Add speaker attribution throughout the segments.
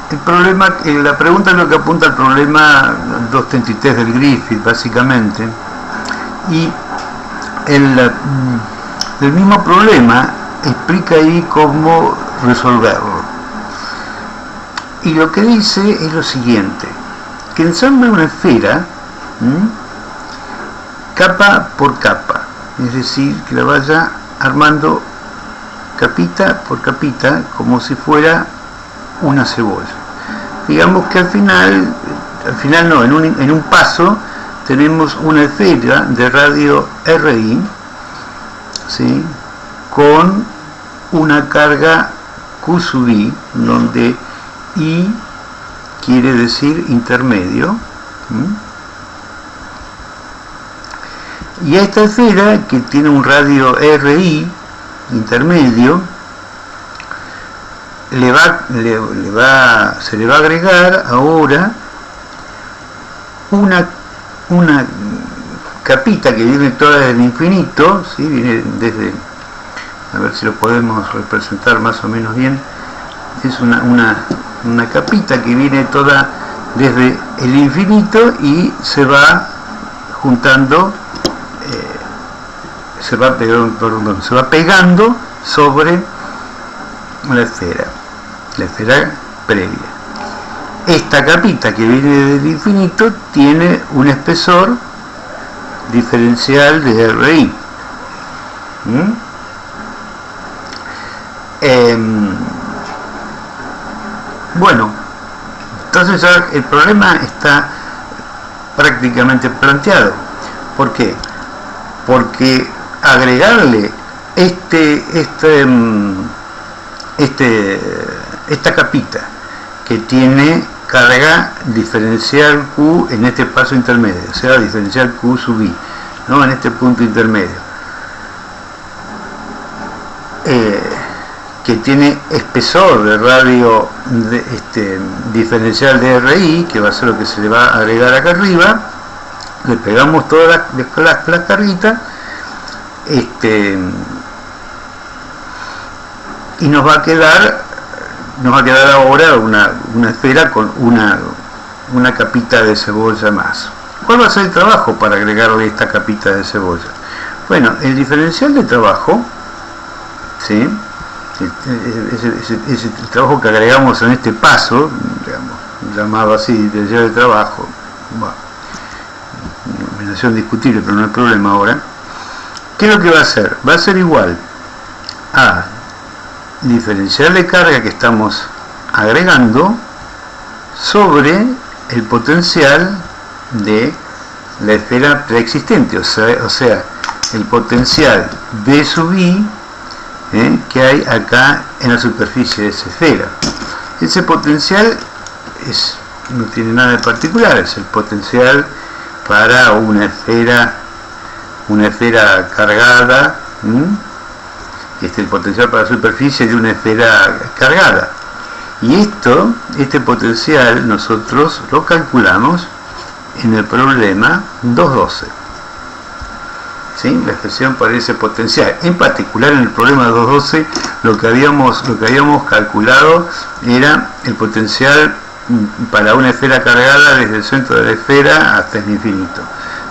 Speaker 1: el problema, la pregunta es lo que apunta al problema 233 del Griffith, básicamente, y el mismo problema explica ahí cómo resolverlo. Y lo que dice es lo siguiente, que ensambla una esfera capa por capa, es decir, que la vaya armando capita por capita como si fuera una cebolla. Digamos que al final no, en un paso tenemos una esfera de radio RI, ¿sí?, con una carga Q sub I, donde I quiere decir intermedio, y a esta esfera, que tiene un radio RI intermedio, se le va a agregar ahora una capita que viene toda del infinito, ¿sí?, viene desde, a ver si lo podemos representar más o menos bien, es una capita que viene toda desde el infinito y se va juntando, se va pegando sobre la esfera previa. Esta capita que viene del infinito tiene un espesor diferencial de RI. Bueno, entonces ya el problema está prácticamente planteado. ¿Por qué? Porque agregarle esta capita que tiene carga diferencial Q en este paso intermedio, o sea, diferencial Q sub I, ¿no?, en este punto intermedio, que tiene espesor de radio diferencial de RI, que va a ser lo que se le va a agregar acá arriba, le pegamos todas las carguitas, y nos va a quedar ahora una esfera con una capita de cebolla más. ¿Cuál va a ser el trabajo para agregarle esta capita de cebolla? Bueno, el diferencial de trabajo, ¿sí?, es el trabajo que agregamos en este paso, digamos, llamado así, de llave de trabajo, bueno, combinación discutible, pero no hay problema ahora. ¿Qué es lo que va a hacer? Va a ser igual a diferencial de carga que estamos agregando sobre el potencial de la esfera preexistente, o sea, el potencial B sub I que hay acá en la superficie de esa esfera. Ese potencial no tiene nada de particular, es el potencial para una esfera cargada, el potencial para la superficie de una esfera cargada. Y este potencial nosotros lo calculamos en el problema 212. ¿Sí? La expresión para ese potencial. En particular en el problema 212 lo que habíamos calculado era el potencial para una esfera cargada desde el centro de la esfera hasta el infinito.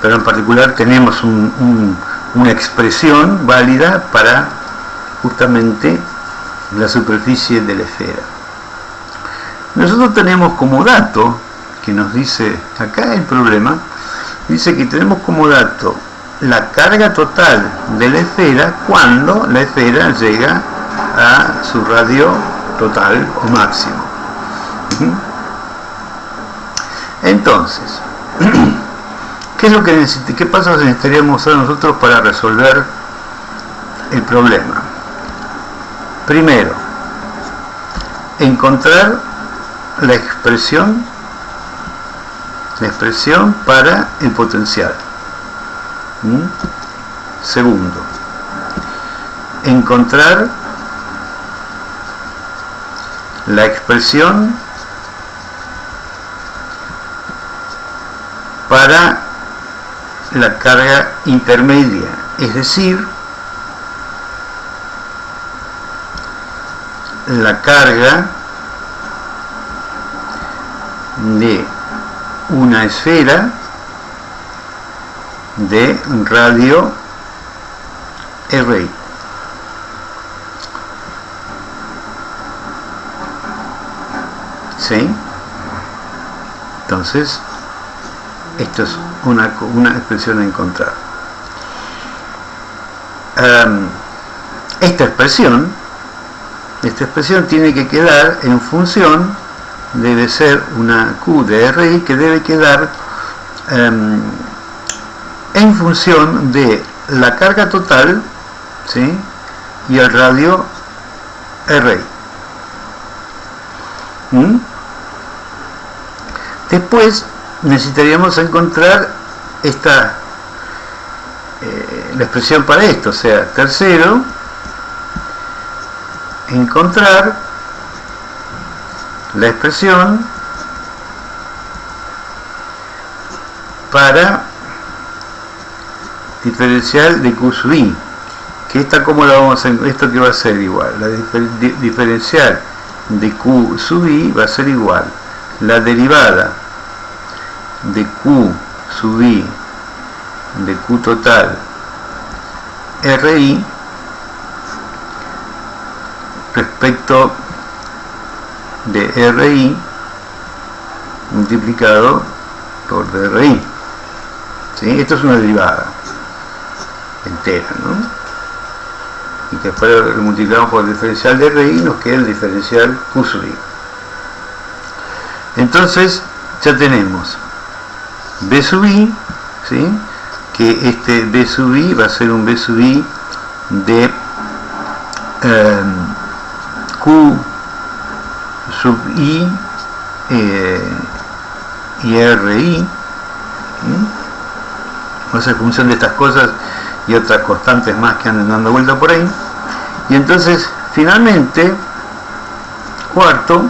Speaker 1: Pero en particular tenemos una expresión válida para justamente la superficie de la esfera. Nosotros tenemos como dato, que nos dice acá el problema, dice que tenemos como dato la carga total de la esfera cuando la esfera llega a su radio total o máximo. Entonces, ¿qué es lo que qué pasos necesitaríamos hacer nosotros para resolver el problema? Primero, encontrar la expresión para el potencial. Segundo, encontrar la expresión para la carga intermedia, es decir, la carga de una esfera de radio RI. ¿Sí? Entonces, esto es una expresión a encontrar. Esta expresión tiene que quedar en función, debe ser una Q de RI que debe quedar en función de la carga total, ¿sí?, y el radio RI. Después necesitaríamos encontrar la expresión para esto, o sea, tercero, encontrar la expresión para diferencial de Q sub I, que esta como la vamos a, esto que va a ser igual, la diferencial de Q sub I va a ser igual la derivada de Q sub I de Q total RI respecto de RI multiplicado por DRI. ¿Sí? Esto es una derivada entera, ¿no? Y que después lo multiplicamos por el diferencial de RI, nos queda el diferencial Q sub I. Entonces ya tenemos B sub I, ¿sí?, que este B sub I va a ser un B sub I de Q sub I y RI, o sea, en función de estas cosas y otras constantes más que andan dando vuelta por ahí. Y entonces finalmente, cuarto,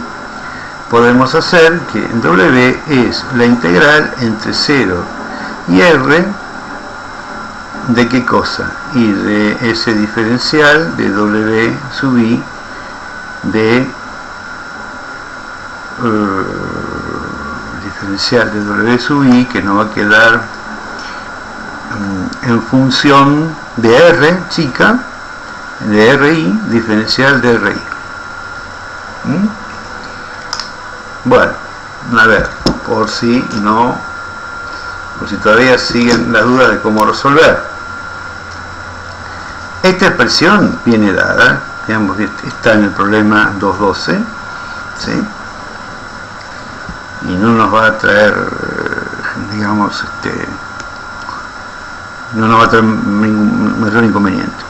Speaker 1: podemos hacer que W es la integral entre 0 y R de qué cosa, y de ese diferencial de W sub I de diferencial de W sub I, que nos va a quedar en función de R chica, de RI, diferencial de RI. Bueno, a ver, por si todavía siguen las dudas de cómo resolver. Esta expresión viene dada, digamos, está en el problema 212, ¿sí?, y no nos va a traer, digamos, no nos va a traer ningún mayor inconveniente.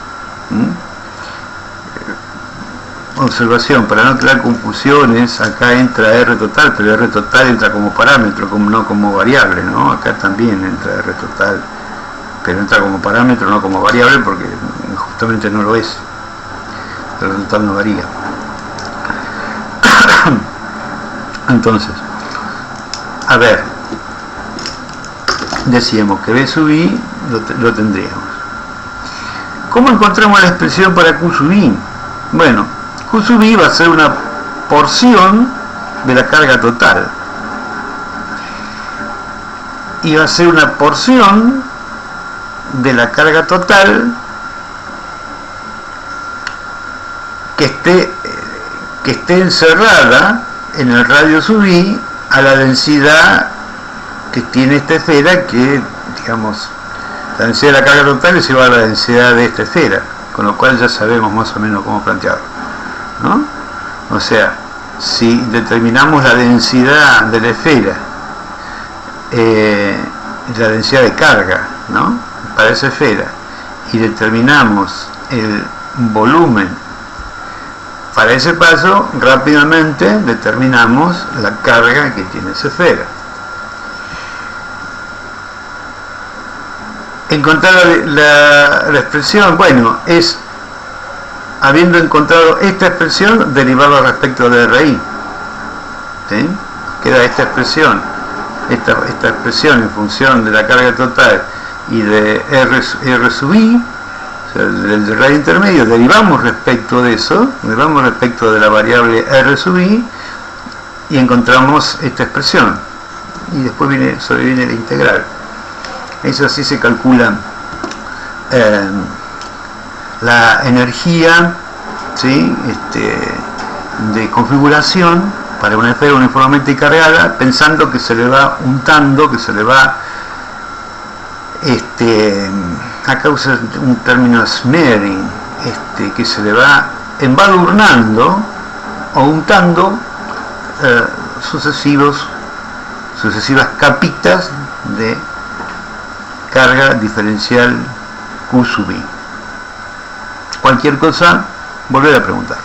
Speaker 1: Observación, para no crear confusiones, acá entra R total, pero R total entra como parámetro, no como variable, ¿no? Acá también entra R total, pero entra como parámetro, no como variable, porque justamente no lo es. El resultado no varía. Entonces, a ver, decíamos que B sub I lo tendríamos. ¿Cómo encontramos la expresión para Q sub I? Bueno, Q sub I va a ser una porción de la carga total, y va a ser una porción de la carga total que esté encerrada en el radio sub I a la densidad que tiene esta esfera, que, digamos, la densidad de la carga total es igual a la densidad de esta esfera, con lo cual ya sabemos más o menos cómo plantearlo, ¿no? O sea, si determinamos la densidad de la esfera, la densidad de carga, ¿no?, para esa esfera, y determinamos el volumen para ese paso, rápidamente determinamos la carga que tiene esa esfera. Encontrar la expresión, bueno, es, habiendo encontrado esta expresión, derivarla respecto de RI. ¿Sí? Queda esta expresión en función de la carga total y de R sub I, o sea, del radio intermedio, derivamos respecto de eso, derivamos respecto de la variable R sub I, y encontramos esta expresión, y después sobreviene la integral. Eso así se calcula la energía, ¿sí? De configuración para una esfera uniformemente cargada, pensando que se le va untando, que se le va, acá usa un término smearing, que se le va embadurnando o untando sucesivas capitas de carga diferencial Q sub i. Cualquier cosa, volver a preguntar.